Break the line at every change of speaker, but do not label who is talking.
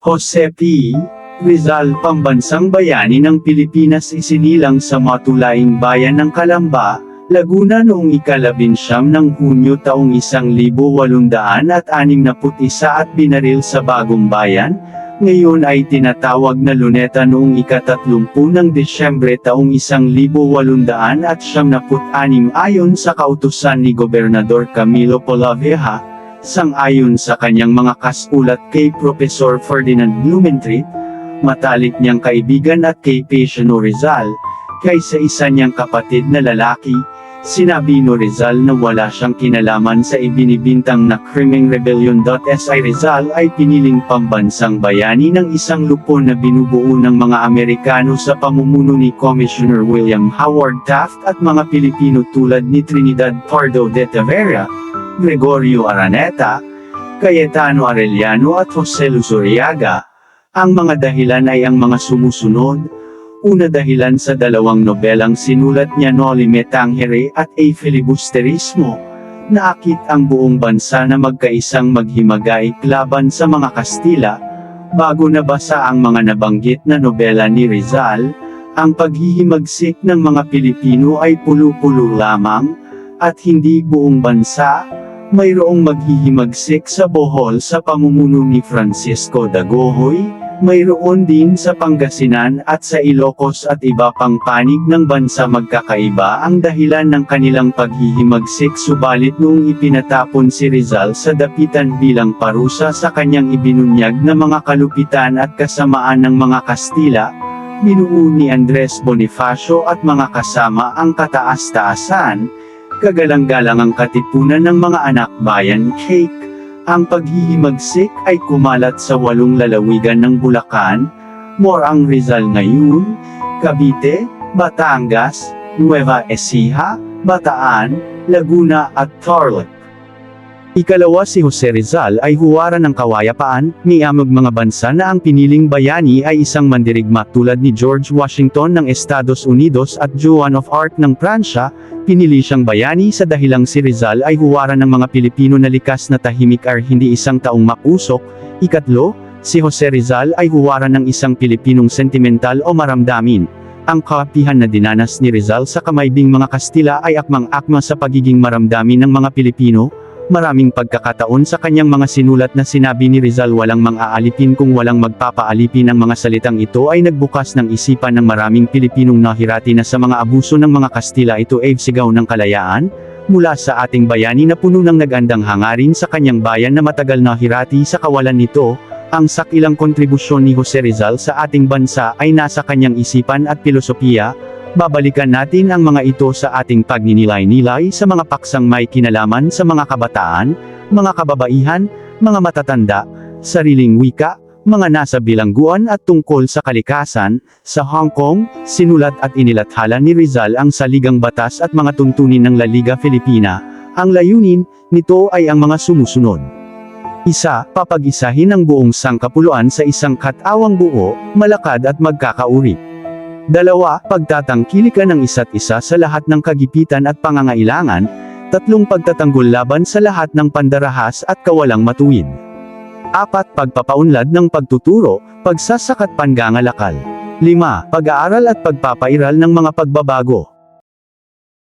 Jose P. Rizal, pambansang bayani ng Pilipinas, isinilang sa matulaing bayan ng Calamba, Laguna noong ika-19 ng Hunyo taong 1861 at binaril sa Bagong Bayan. Ngayon ay tinatawag na Luneta noong ika-30 ng Desyembre taong 1876 ayon sa kautusan ni Gobernador Camilo Polavieja, sang-ayon sa kanyang mga kasulat kay Professor Ferdinand Blumentritt, matalik niyang kaibigan at kay Paciano Rizal, kaysa isa niyang kapatid na lalaki. Sinabi ni Rizal na wala siyang kinalaman sa ibinibintang na krimeng rebellion. Si Rizal ay piniling pambansang bayani ng isang lupon na binubuo ng mga Amerikano sa pamumuno ni Commissioner William Howard Taft at mga Pilipino tulad ni Trinidad Pardo de Tavera, Gregorio Araneta, Cayetano Arellano at Jose Luzuriaga. Ang mga dahilan ay ang mga sumusunod. Una, dahilan sa dalawang nobelang sinulat niya, Noli Me Tangere at A Filibusterismo. Naakit ang buong bansa na magkaisang maghimagay laban sa mga Kastila. Bago nabasa ang mga nabanggit na nobela ni Rizal, ang paghihimagsik ng mga Pilipino ay pulo-pulo lamang, at hindi buong bansa. Mayroong maghihimagsik sa Bohol sa pamumuno ni Francisco Dagohoy, mayroon din sa Pangasinan at sa Ilocos at iba pang panig ng bansa. Magkakaiba ang dahilan ng kanilang paghihimagsik, subalit noong ipinatapon si Rizal sa dapitan bilang parusa sa kanyang ibinunyag na mga kalupitan at kasamaan ng mga Kastila, binuo ni Andres Bonifacio at mga kasama ang kataas-taasan, kagalang-galangang katipunan ng mga anak bayan Cake. Ang paghihimagsik ay kumalat sa 8 lalawigan ng Bulacan, Morang Rizal ngayon, Cavite, Batangas, Nueva Ecija, Bataan, Laguna at Tarlac. Ikalawa, si Jose Rizal ay huwaran ng kawayapaan, niamag mga bansa na ang piniling bayani ay isang mandirigma tulad ni George Washington ng Estados Unidos at Joan of Arc ng Pransya. Pinili siyang bayani sa dahilang si Rizal ay huwaran ng mga Pilipino na likas na tahimik ar hindi isang taong makusok. Ikatlo, si Jose Rizal ay huwaran ng isang Pilipinong sentimental o maramdamin. Ang kapihan na dinanas ni Rizal sa kamaybing mga Kastila ay akmang-akma sa pagiging maramdamin ng mga Pilipino. Maraming pagkakataon sa kanyang mga sinulat na sinabi ni Rizal walang mang-aalipin kung walang magpapaalipin. Ang mga salitang ito ay nagbukas ng isipan ng maraming Pilipinong nahirati na sa mga abuso ng mga Kastila. Ito ay sigaw ng kalayaan mula sa ating bayani na puno ng nagandang hangarin sa kanyang bayan na matagal nahirati sa kawalan nito. Ang sakilang kontribusyon ni Jose Rizal sa ating bansa ay nasa kanyang isipan at filosofiya. Babalikan natin ang mga ito sa ating pagninilay-nilay sa mga paksang may kinalaman sa mga kabataan, mga kababaihan, mga matatanda, sariling wika, mga nasa bilangguan at tungkol sa kalikasan. Sa Hong Kong, sinulat at inilathala ni Rizal ang saligang batas at mga tuntunin ng La Liga Filipina. Ang layunin nito ay ang mga sumusunod. Isa, papag-isahin ang buong sangkapuluan sa isang katawang buo, malakad at magkakauri. 2, pagtatangkilikan ng isa't isa sa lahat ng kagipitan at pangangailangan. 3, pagtatanggol laban sa lahat ng pandarahas at kawalang matuwid. 4, pagpapaunlad ng pagtuturo, pagsasakat pangangalakal. 5, pag-aaral at pagpapairal ng mga pagbabago.